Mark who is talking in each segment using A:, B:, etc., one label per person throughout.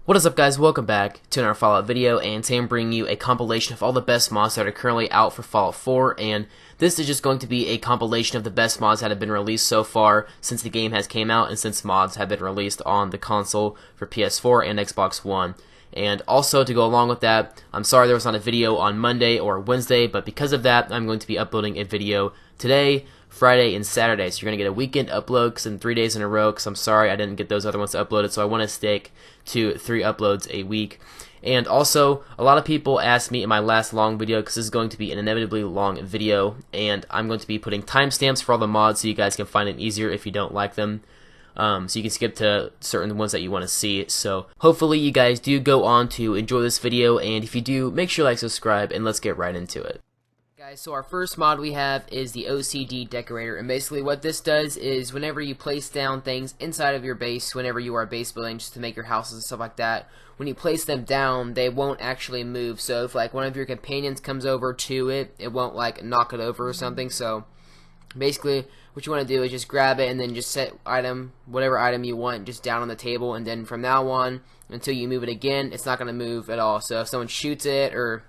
A: What is up, guys? Welcome back to another Fallout video, and today I'm bringing you a compilation of all the best mods that are currently out for Fallout 4, and this is just going to be a compilation of the best mods that have been released so far since the game has came out and since mods have been released on the console for PS4 and Xbox One. And also, to go along with that, I'm sorry there was not a video on Monday or Wednesday, but because of that, I'm going to be uploading a video today, Friday, and Saturday. So you're going to get a weekend upload because in 3 days in a row, because I'm sorry I didn't get those other ones uploaded, so I want to stick to 3 uploads a week. And also, a lot of people asked me in my last long video, because this is going to be an inevitably long video, and I'm going to be putting timestamps for all the mods so you guys can find it easier if you don't like them. So you can skip to certain ones that you want to see. So hopefully you guys do go on to enjoy this video, and if you do, make sure you like, subscribe, and let's get right into it. Guys, so our first mod we have is the OCD Decorator, and basically what this does is whenever you place down things inside of your base, whenever you are base building just to make your houses and stuff like that, when you place them down, they won't actually move. So if like one of your companions comes over to it, it won't like knock it over or something. So basically what you want to do is just grab it and then just set whatever item you want just down on the table, and then from now on until you move it again, it's not going to move at all. So if someone shoots it, or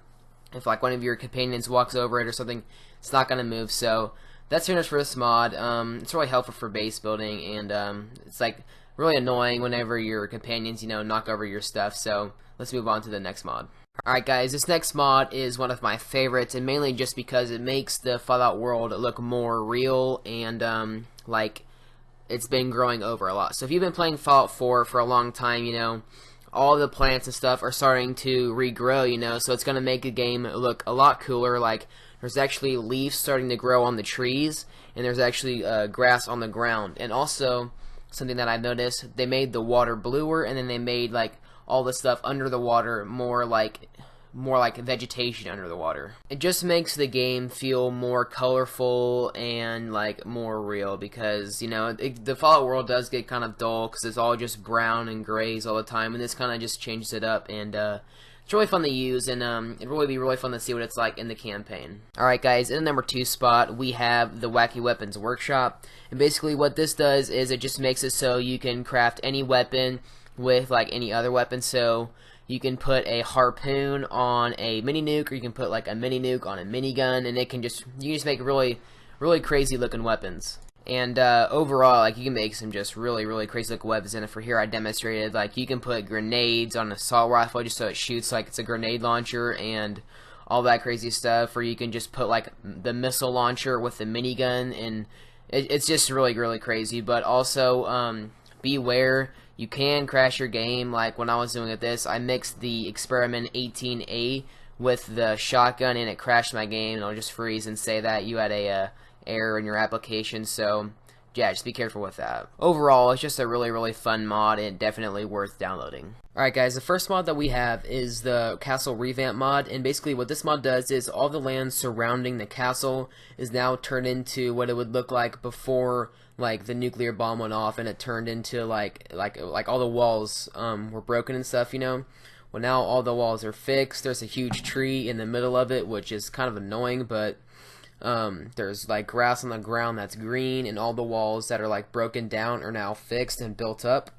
A: if like one of your companions walks over it or something, it's not going to move. So that's pretty much for this mod. It's really helpful for base building, and it's like really annoying whenever your companions, knock over your stuff. So let's move on to the next mod. Alright guys, this next mod is one of my favorites, and mainly just because it makes the Fallout world look more real, and like it's been growing over a lot. So if you've been playing Fallout 4 for a long time, all the plants and stuff are starting to regrow, so it's going to make the game look a lot cooler. Like, there's actually leaves starting to grow on the trees, and there's actually grass on the ground. And also, something that I've noticed, they made the water bluer, and then they made, like, all the stuff under the water more like vegetation under the water. It just makes the game feel more colorful and like more real, because the Fallout world does get kind of dull because it's all just brown and grays all the time, and this kind of just changes it up, and it's really fun to use, and it'd really be really fun to see what it's like in the campaign. Alright guys, in the number 2 spot we have the Wacky Weapons Workshop, and basically what this does is it just makes it so you can craft any weapon with like any other weapon. So you can put a harpoon on a mini nuke, or you can put like a mini nuke on a minigun, and you can just make really crazy looking weapons. And overall, like, you can make some just really crazy looking weapons. And for here I demonstrated, like, you can put grenades on an assault rifle just so it shoots like it's a grenade launcher and all that crazy stuff, or you can just put like the missile launcher with the minigun, and it's just really crazy. But also beware, you can crash your game. Like when I was doing this, I mixed the Experiment 18A with the shotgun, and it crashed my game, and it'll just freeze and say that you had a error in your application. So yeah, just be careful with that. Overall, it's just a really fun mod, and definitely worth downloading. Alright guys, the first mod that we have is the Castle Revamp mod, and basically what this mod does is all the land surrounding the castle is now turned into what it would look like before like the nuclear bomb went off, and it turned into like all the walls were broken and stuff, Well, now all the walls are fixed. There's a huge tree in the middle of it, which is kind of annoying, but there's like grass on the ground that's green, and all the walls that are like broken down are now fixed and built up.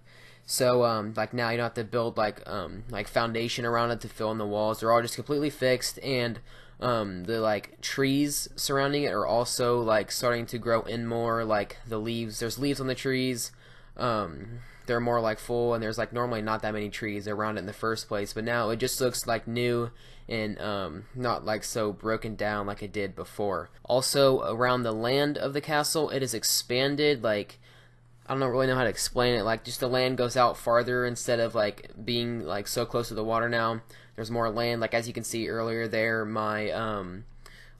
A: So like now you don't have to build like foundation around it to fill in the walls. They're all just completely fixed, and the like trees surrounding it are also like starting to grow in more. Like the leaves, there's leaves on the trees. They're more like full, and there's like normally not that many trees around it in the first place, but now it just looks like new and not like so broken down like it did before. Also, around the land of the castle, it is expanded. Like, I don't really know how to explain it. Like, just the land goes out farther instead of like being like so close to the water. Now there's more land. Like, as you can see earlier there, my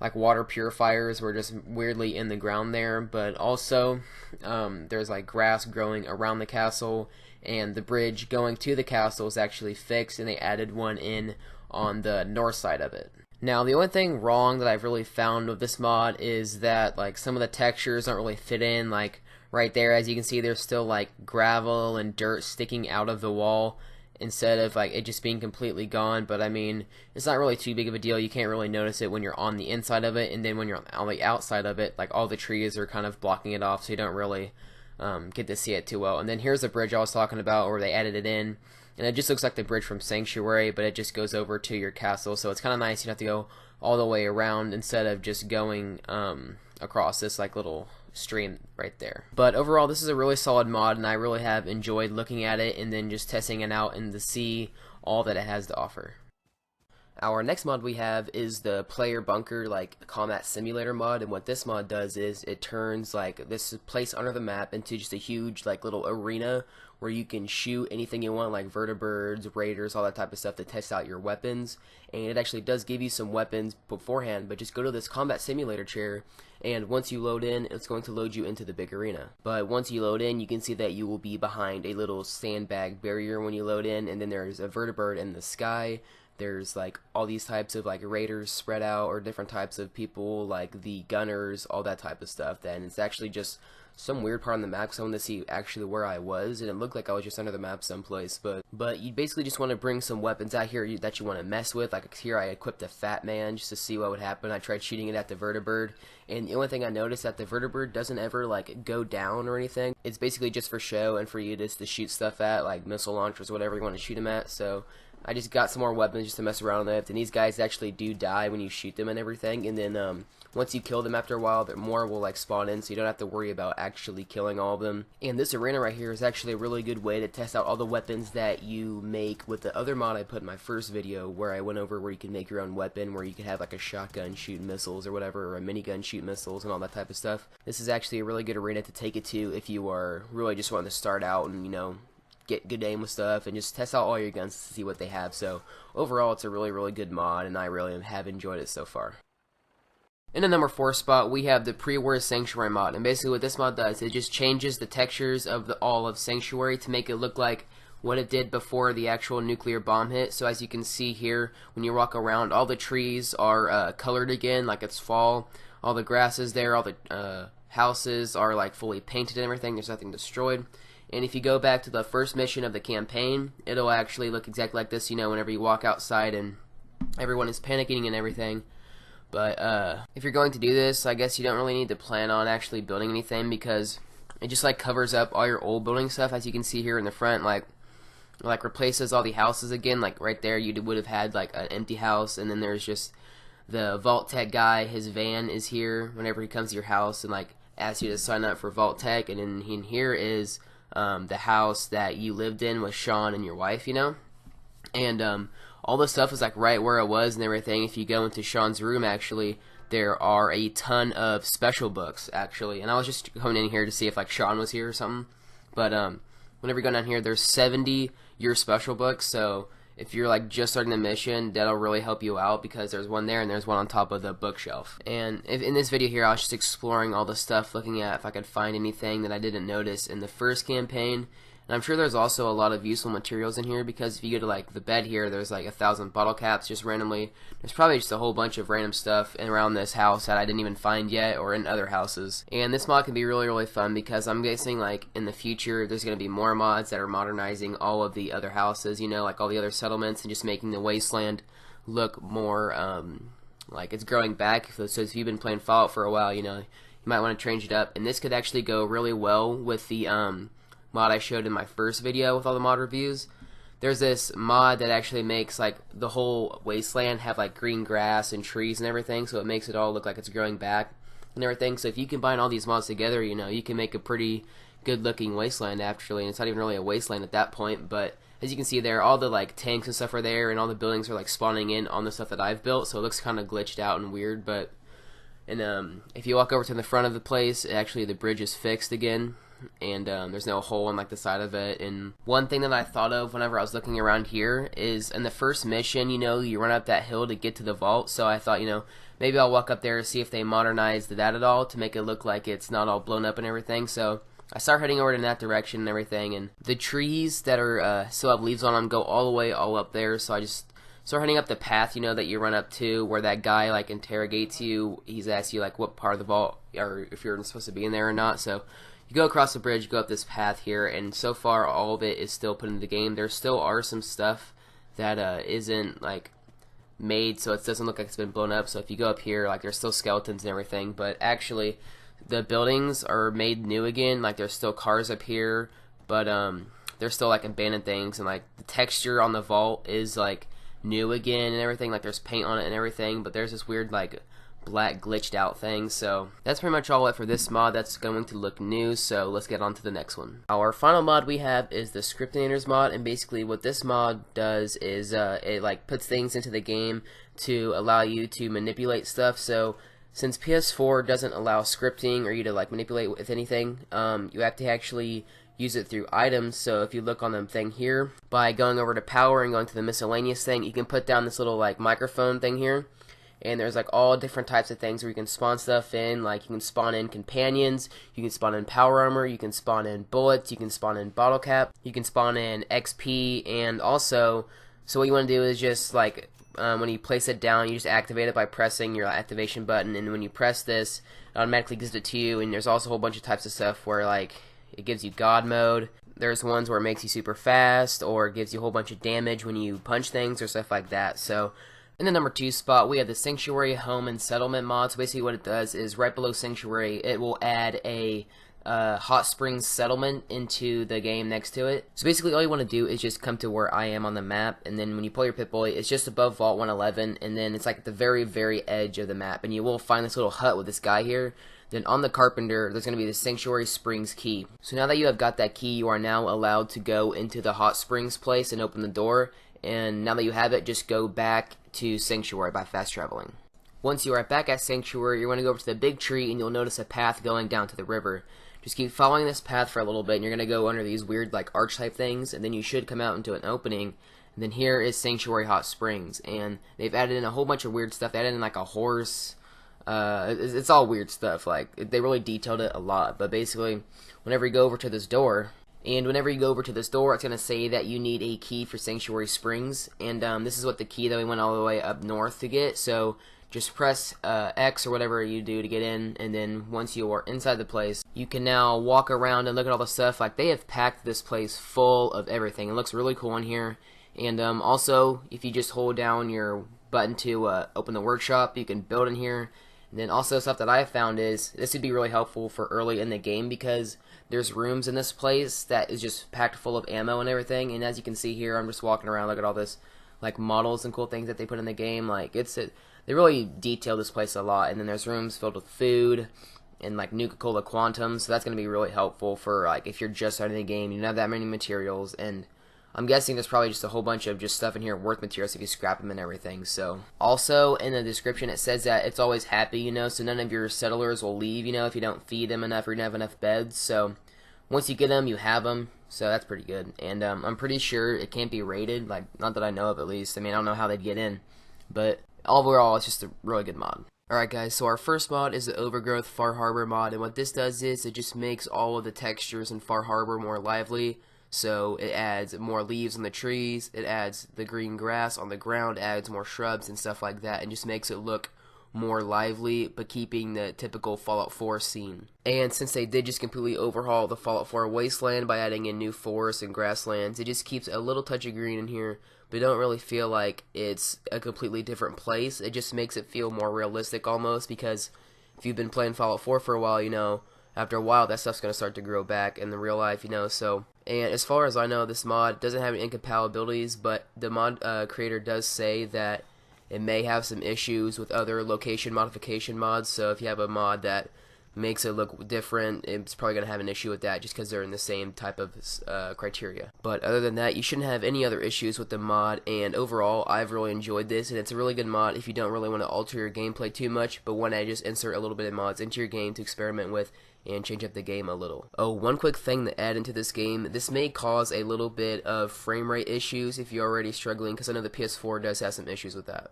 A: like water purifiers were just weirdly in the ground there, but also there's like grass growing around the castle, and the bridge going to the castle is actually fixed, and they added one in on the north side of it. Now, the only thing wrong that I've really found with this mod is that like some of the textures don't really fit in. Like right there, as you can see, there's still like gravel and dirt sticking out of the wall, instead of like it just being completely gone. But I mean, it's not really too big of a deal. You can't really notice it when you're on the inside of it, and then when you're on the outside of it, like all the trees are kind of blocking it off, so you don't really get to see it too well. And then here's the bridge I was talking about where they added it in. and it just looks like the bridge from Sanctuary, but it just goes over to your castle, so it's kind of nice. You don't have to go all the way around instead of just going across this like little stream right there. But overall, this is a really solid mod, and I really have enjoyed looking at it and then just testing it out and to see all that it has to offer. Our next mod we have is the Player Bunker like combat simulator mod, and what this mod does is it turns like this place under the map into just a huge like little arena where you can shoot anything you want, like vertibirds, raiders, all that type of stuff, to test out your weapons. And it actually does give you some weapons beforehand, but just go to this combat simulator chair, and once you load in, it's going to load you into the big arena. But once you load in, you can see that you will be behind a little sandbag barrier when you load in, and then there's a vertibird in the sky. There's like all these types of like raiders spread out, or different types of people like the gunners, all that type of stuff. Then it's actually just some weird part on the map, because I wanted to see actually where I was, and it looked like I was just under the map someplace. But you basically just want to bring some weapons out here that you want to mess with. Like here I equipped a Fat Man just to see what would happen. I tried shooting it at the vertibird, and the only thing I noticed that the vertibird doesn't ever like go down or anything. It's basically just for show and for you just to shoot stuff at, like missile launchers, whatever you want to shoot them at. So I just got some more weapons just to mess around with, and these guys actually do die when you shoot them and everything, and then once you kill them after a while, more will like spawn in, so you don't have to worry about actually killing all of them. And this arena right here is actually a really good way to test out all the weapons that you make with the other mod I put in my first video, where I went over where you can make your own weapon, where you could have like a shotgun shoot missiles or whatever, or a minigun shoot missiles and all that type of stuff. This is actually a really good arena to take it to if you are really just wanting to start out and, you know, get good aim with stuff and just test out all your guns to see what they have. So overall, it's a really good mod, and I really have enjoyed it so far. In the number 4 spot, we have the Preaward Sanctuary mod, and basically what this mod does, it just changes the textures of all of Sanctuary to make it look like what it did before the actual nuclear bomb hit. So as you can see here, when you walk around, all the trees are colored again like it's fall. All the grass is there, all the houses are like fully painted and everything. There's nothing destroyed. And if you go back to the first mission of the campaign, it'll actually look exactly like this, you know, whenever you walk outside and everyone is panicking and everything. But if you're going to do this, I guess you don't really need to plan on actually building anything, because it just like covers up all your old building stuff. As you can see here in the front, like replaces all the houses again. Like right there, you would have had like an empty house, and then there's just the Vault Tech guy. His van is here whenever he comes to your house and like asks you to sign up for Vault Tech. And then in here is the house that you lived in with Sean and your wife, you know. And all the stuff is like right where it was and everything. If you go into Sean's room, actually, there are a ton of special books, actually. And I was just coming in here to see if like Sean was here or something. But whenever you go down here, there's 70 your special books. So if you're like just starting the mission, that'll really help you out, because there's one there and there's one on top of the bookshelf. And in this video here, I was just exploring all the stuff, looking at if I could find anything that I didn't notice in the first campaign. And I'm sure there's also a lot of useful materials in here, because if you go to like the bed here, there's like 1,000 bottle caps just randomly. There's probably just a whole bunch of random stuff around this house that I didn't even find yet, or in other houses. And this mod can be really fun, because I'm guessing like in the future there's going to be more mods that are modernizing all of the other houses, you know, like all the other settlements, and just making the wasteland look more like it's growing back. So if you've been playing Fallout for a while, you know, you might want to change it up. And this could actually go really well with the mod I showed in my first video with all the mod reviews. There's this mod that actually makes like the whole wasteland have like green grass and trees and everything, so it makes it all look like it's growing back and everything. So if you combine all these mods together, you know, you can make a pretty good looking wasteland actually. And it's not even really a wasteland at that point, but as you can see there, all the like tanks and stuff are there, and all the buildings are like spawning in on the stuff that I've built, so it looks kind of glitched out and weird. But if you walk over to the front of the place, actually the bridge is fixed again, and there's no hole in like the side of it. And one thing that I thought of whenever I was looking around here is, in the first mission, you know, you run up that hill to get to the vault. So I thought, you know, maybe I'll walk up there and see if they modernized that at all to make it look like it's not all blown up and everything. So I start heading over in that direction and everything, and the trees that are still have leaves on them go all the way all up there. So I just start heading up the path, you know, that you run up to, where that guy like interrogates you. He's asked you like what part of the vault, or if you're supposed to be in there or not. So you go across the bridge, go up this path here, and so far all of it is still put into the game. There still are some stuff that isn't like made, so it doesn't look like it's been blown up. So if you go up here, like there's still skeletons and everything, but actually the buildings are made new again. Like there's still cars up here, but there's still like abandoned things, and like the texture on the vault is like new again and everything. Like there's paint on it and everything, but there's this weird like black glitched out thing. So that's pretty much all it for this mod that's going to look new. So let's get on to the next one. Our final mod we have is the Inators mod, and basically what this mod does is it like puts things into the game to allow you to manipulate stuff. So since PS4 doesn't allow scripting or you to like manipulate with anything, you have to actually use it through items. So if you look on the thing here, by going over to power and going to the miscellaneous thing, you can put down this little like microphone thing here, and there's like all different types of things where you can spawn stuff in. Like you can spawn in companions, you can spawn in power armor, you can spawn in bullets, you can spawn in bottle cap, you can spawn in XP, and also, so what you want to do is just like when you place it down, you just activate it by pressing your activation button, and when you press this, it automatically gives it to you. And there's also a whole bunch of types of stuff where like it gives you God mode. There's ones where it makes you super fast, or it gives you a whole bunch of damage when you punch things or stuff like that. So in the number 2 spot, we have the Sanctuary Home and Settlement mod. So basically what it does is right below Sanctuary, it will add a Hot Springs settlement into the game next to it. So basically all you want to do is just come to where I am on the map, and then when you pull your Pip-Boy, it's just above Vault 111, and then it's like at the very, very edge of the map, and you will find this little hut with this guy here. Then on the carpenter, there's going to be the Sanctuary Springs key. So now that you have got that key, you are now allowed to go into the Hot Springs place and open the door. And now that you have it, just go back to Sanctuary by fast traveling. Once you are back at Sanctuary, you're going to go over to the big tree, and you'll notice a path going down to the river. Just keep following this path for a little bit, and you're going to go under these weird like arch type things, and then you should come out into an opening. And then here is Sanctuary Hot Springs, and they've added in a whole bunch of weird stuff. They added in like a horse. It's all weird stuff. Like they really detailed it a lot. But basically, whenever you go over to this door, it's going to say that you need a key for Sanctuary Springs, and this is what the key that we went all the way up north to get. So just press X or whatever you do to get in, and then once you are inside the place, you can now walk around and look at all the stuff. Like they have packed this place full of everything. It looks really cool in here. And also, if you just hold down your button to open the workshop, you can build in here. And then also stuff that I found is, this would be really helpful for early in the game, because there's rooms in this place that is just packed full of ammo and everything. And as you can see here, I'm just walking around, look at all this like models and cool things that they put in the game. Like they really detail this place a lot. And then there's rooms filled with food and like Nuka-Cola Quantum, so that's going to be really helpful for like if you're just starting the game, you don't have that many materials, and I'm guessing there's probably just a whole bunch of just stuff in here worth materials if you scrap them and everything. So also in the description it says that it's always happy, you know, so none of your settlers will leave, you know, if you don't feed them enough or you don't have enough beds. So once you get them, you have them, so that's pretty good. And I'm pretty sure it can't be raided, like not that I know of at least. I mean, I don't know how they'd get in, but overall it's just a really good mod. Alright guys, so our first mod is the Overgrowth Fart Harbor mod, and what this does is it just makes all of the textures in Far Harbor more lively. So it adds more leaves on the trees, it adds the green grass on the ground, adds more shrubs and stuff like that, and just makes it look more lively, but keeping the typical Fallout 4 scene. And since they did just completely overhaul the Fallout 4 wasteland by adding in new forests and grasslands, it just keeps a little touch of green in here, but don't really feel like it's a completely different place. It just makes it feel more realistic almost, because if you've been playing Fallout 4 for a while, you know, after a while that stuff's going to start to grow back in the real life, you know. So, and as far as I know, this mod doesn't have any incompatibilities, but the mod creator does say that it may have some issues with other location modification mods. So if you have a mod that makes it look different, it's probably going to have an issue with that just because they're in the same type of criteria. But other than that, you shouldn't have any other issues with the mod, and overall I've really enjoyed this, and it's a really good mod if you don't really want to alter your gameplay too much but want to just insert a little bit of mods into your game to experiment with and change up the game a little. Oh, one quick thing to add into this game, this may cause a little bit of frame rate issues if you're already struggling, because I know the PS4 does have some issues with that.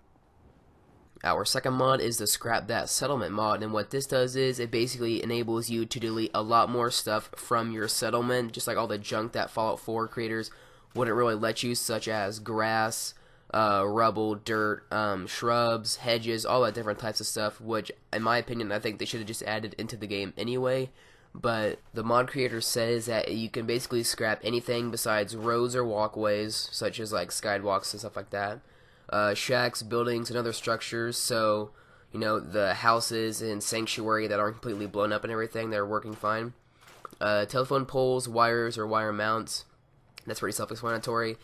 A: Our second mod is the Scrap That Settlement mod, and what this does is it basically enables you to delete a lot more stuff from your settlement, just like all the junk that Fallout 4 creators wouldn't really let you, such as grass, rubble, dirt, shrubs, hedges, all that different types of stuff, which in my opinion I think they should have just added into the game anyway. But the mod creator says that you can basically scrap anything besides roads or walkways, such as like skywalks and stuff like that, shacks, buildings, and other structures. So, you know, the houses in Sanctuary that aren't completely blown up and everything, they're working fine. Telephone poles, wires or wire mounts, That's pretty self-explanatory.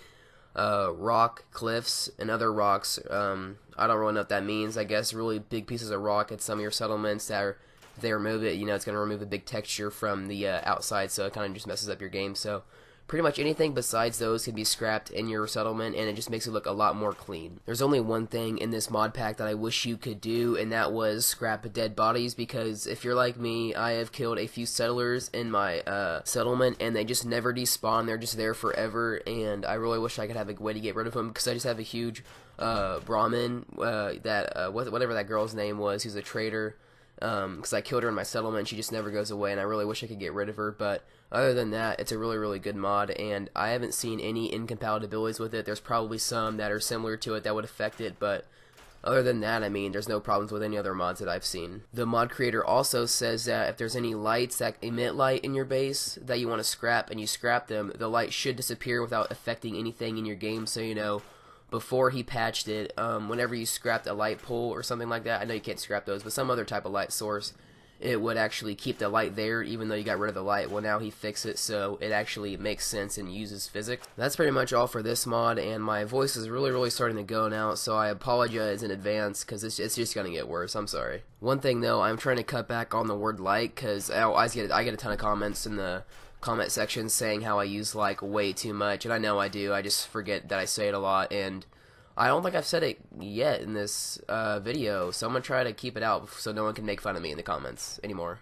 A: Rock cliffs and other rocks. I don't really know what that means. I guess really big pieces of rock at some of your settlements that are, if they remove it, you know, it's going to remove a big texture from the outside, so it kind of just messes up your game. So pretty much anything besides those can be scrapped in your settlement, and it just makes it look a lot more clean. There's only one thing in this mod pack that I wish you could do, and that was scrap dead bodies, because if you're like me, I have killed a few settlers in my settlement, and they just never despawn. They're just there forever, and I really wish I could have a way to get rid of them, because I just have a huge Brahmin, whatever that girl's name was, who's a traitor, because I killed her in my settlement. She just never goes away, and I really wish I could get rid of her. But other than that, it's a really good mod, and I haven't seen any incompatibilities with it. There's probably some that are similar to it that would affect it, but other than that, I mean, there's no problems with any other mods that I've seen. The mod creator also says that if there's any lights that emit light in your base that you want to scrap, and you scrap them, the light should disappear without affecting anything in your game. So, you know, before he patched it, whenever you scrapped a light pole or something like that, I know you can't scrap those, but some other type of light source, it would actually keep the light there even though you got rid of the light. Well, now he fixed it, so it actually makes sense and uses physics. That's pretty much all for this mod, and my voice is really starting to go now, so I apologize in advance, because it's just going to get worse. I'm sorry. One thing though, I'm trying to cut back on the word like, because I get a ton of comments in the comment section saying how I use like way too much, and I know I do. I just forget that I say it a lot, and I don't think I've said it yet in this video, so I'm going to try to keep it out so no one can make fun of me in the comments anymore.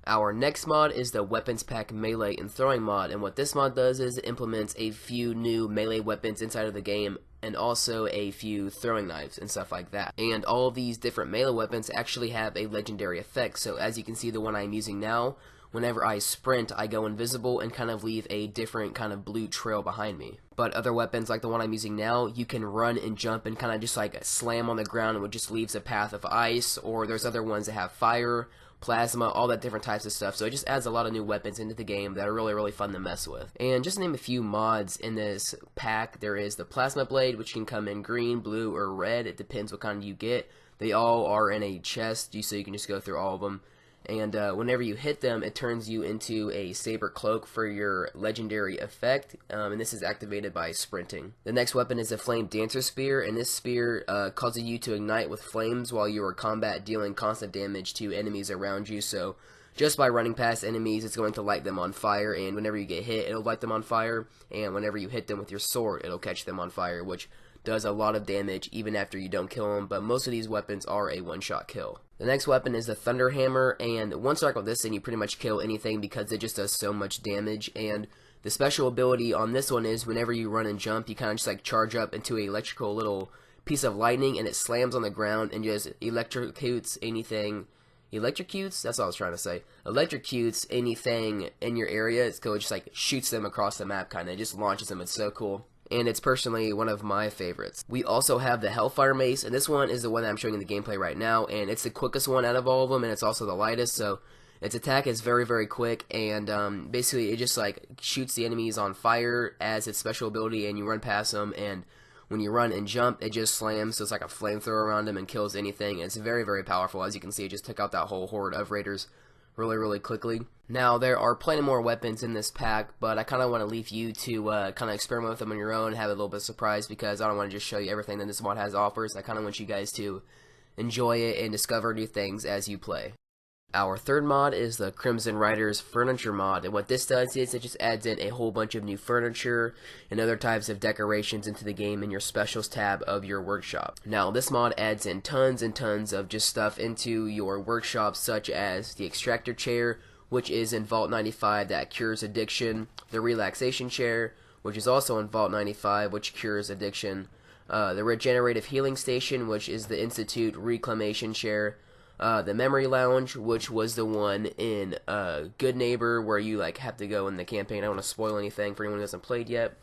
A: Our next mod is the Weapons Pack Melee and Throwing mod, and what this mod does is it implements a few new melee weapons inside of the game, and also a few throwing knives and stuff like that. And all of these different melee weapons actually have a legendary effect, so as you can see, the one I'm using now, whenever I sprint, I go invisible and kind of leave a different kind of blue trail behind me. But other weapons like the one I'm using now, you can run and jump and kind of just like slam on the ground, and it just leaves a path of ice, or there's other ones that have fire, plasma, all that different types of stuff. So it just adds a lot of new weapons into the game that are really fun to mess with. And just to name a few mods in this pack, there is the Plasma Blade, which can come in green, blue, or red. It depends what kind you get. They all are in a chest, so you can just go through all of them. And whenever you hit them, it turns you into a saber cloak for your legendary effect, and this is activated by sprinting. The next weapon is a Flame Dancer Spear, and this spear causes you to ignite with flames while you are combat, dealing constant damage to enemies around you. So just by running past enemies, it's going to light them on fire, and whenever you get hit, it'll light them on fire, and whenever you hit them with your sword, it'll catch them on fire, which does a lot of damage even after you don't kill them, but most of these weapons are a one-shot kill. The next weapon is the Thunder Hammer, and once you start with this thing, you pretty much kill anything because it just does so much damage. And the special ability on this one is whenever you run and jump, you kind of just like charge up into an electrical little piece of lightning, and it slams on the ground and just electrocutes anything. Electrocutes? That's what I was trying to say. Electrocutes anything in your area. So it just like shoots them across the map, kind of. It just launches them. It's so cool. And it's personally one of my favorites. We also have the Hellfire Mace, and this one is the one that I'm showing in the gameplay right now, and it's the quickest one out of all of them, and it's also the lightest, so its attack is very quick, and basically it just like shoots the enemies on fire as its special ability, and you run past them, and when you run and jump, it just slams, so it's like a flamethrower around them and kills anything, and it's very powerful. As you can see, it just took out that whole horde of raiders really quickly. Now, there are plenty more weapons in this pack, but I kind of want to leave you to kind of experiment with them on your own, have a little bit of surprise, because I don't want to just show you everything that this mod has offers. I kind of want you guys to enjoy it and discover new things as you play. Our third mod is the Crimson Riders Furniture mod, and what this does is it just adds in a whole bunch of new furniture and other types of decorations into the game in your specials tab of your workshop. Now, this mod adds in tons and tons of just stuff into your workshop, such as the Extractor Chair, which is in Vault 95 that cures addiction, the Relaxation Chair, which is also in Vault 95, which cures addiction, the Regenerative Healing Station, which is the Institute Reclamation Chair, the Memory Lounge, which was the one in Good Neighbor, where you like have to go in the campaign. I don't want to spoil anything for anyone who hasn't played yet.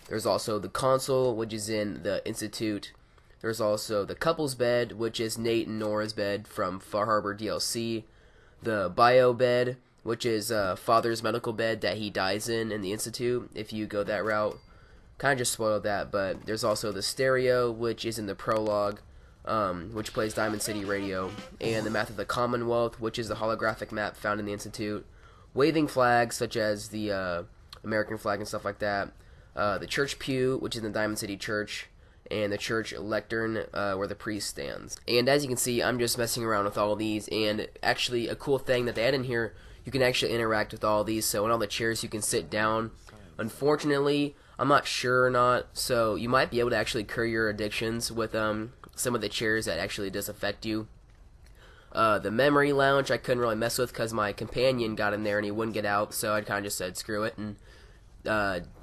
A: There's also the Console, which is in the Institute. There's also the Couple's Bed, which is Nate and Nora's bed from Far Harbor DLC. The Bio Bed, which is Father's medical bed that he dies in the Institute, if you go that route. Kind of just spoiled that, but there's also the Stereo, which is in the Prologue, which plays Diamond City Radio, and the Map of the Commonwealth, which is the holographic map found in the Institute. Waving flags, such as the American flag and stuff like that. the church pew, which is in the Diamond City Church, and the church lectern, where the priest stands. And as you can see, I'm just messing around with all of these, and actually a cool thing that they add in here, you can actually interact with all of these. So in all the chairs you can sit down. Unfortunately, I'm not sure or not, so you might be able to actually cure your addictions with some of the chairs that actually does affect you. The memory lounge I couldn't really mess with because my companion got in there and he wouldn't get out, so I kind of just said screw it and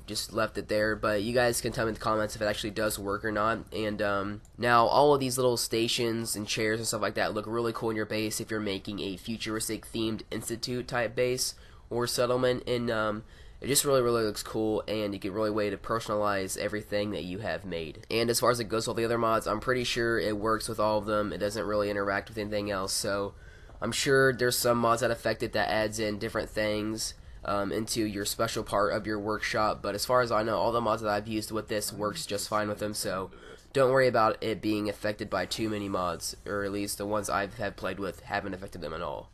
A: just left it there. But you guys can tell me in the comments if it actually does work or not. And now all of these little stations and chairs and stuff like that look really cool in your base if you're making a futuristic themed institute type base or settlement, and it just really looks cool, and you get really way to personalize everything that you have made. And as far as it goes with all the other mods, I'm pretty sure it works with all of them. It doesn't really interact with anything else, so I'm sure there's some mods that affect it that adds in different things into your special part of your workshop. But as far as I know, all the mods that I've used with this works just fine with them, so don't worry about it being affected by too many mods, or at least the ones I have played with haven't affected them at all.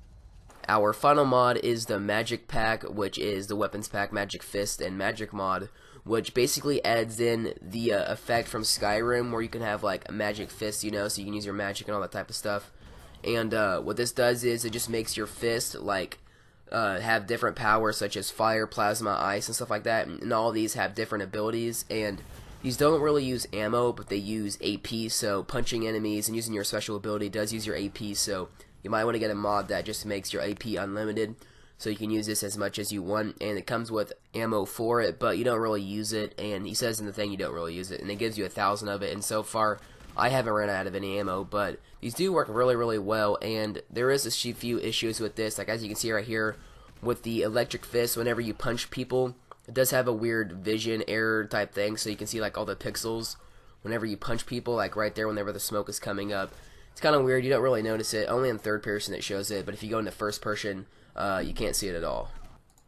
A: Our final mod is the Magic Pack, which is the Weapons Pack, Magic Fist, and Magic mod, which basically adds in the effect from Skyrim where you can have like a Magic Fist, you know, so you can use your magic and all that type of stuff. And what this does is it just makes your fist like have different powers such as fire, plasma, ice, and stuff like that, and all of these have different abilities, and these don't really use ammo, but they use AP, so punching enemies and using your special ability does use your AP, so you might want to get a mod that just makes your AP unlimited, so you can use this as much as you want, and it comes with ammo for it, but you don't really use it, and he says in the thing you don't really use it, and it gives you 1,000 of it, and so far I haven't run out of any ammo, but these do work really well, and there is a few issues with this, like as you can see right here, with the electric fist, whenever you punch people, it does have a weird vision error type thing, so you can see like all the pixels whenever you punch people, like right there whenever the smoke is coming up. It's kind of weird, you don't really notice it, only in third person it shows it, but if you go into first person, you can't see it at all.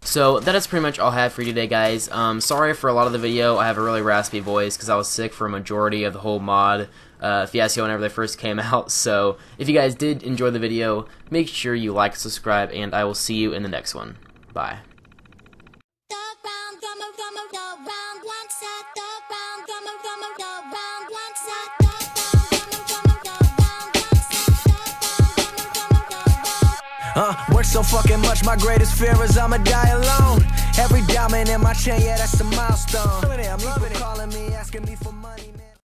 A: So that is pretty much all I have for you today, guys. Sorry for a lot of the video, I have a really raspy voice because I was sick for a majority of the whole mod fiasco whenever they first came out. So if you guys did enjoy the video, make sure you like, subscribe, and I will see you in the next one. Bye.
B: Work so fucking much, my greatest fear is I'ma die alone. Every diamond in my chain, yeah, that's a milestone. People calling me, asking me for money.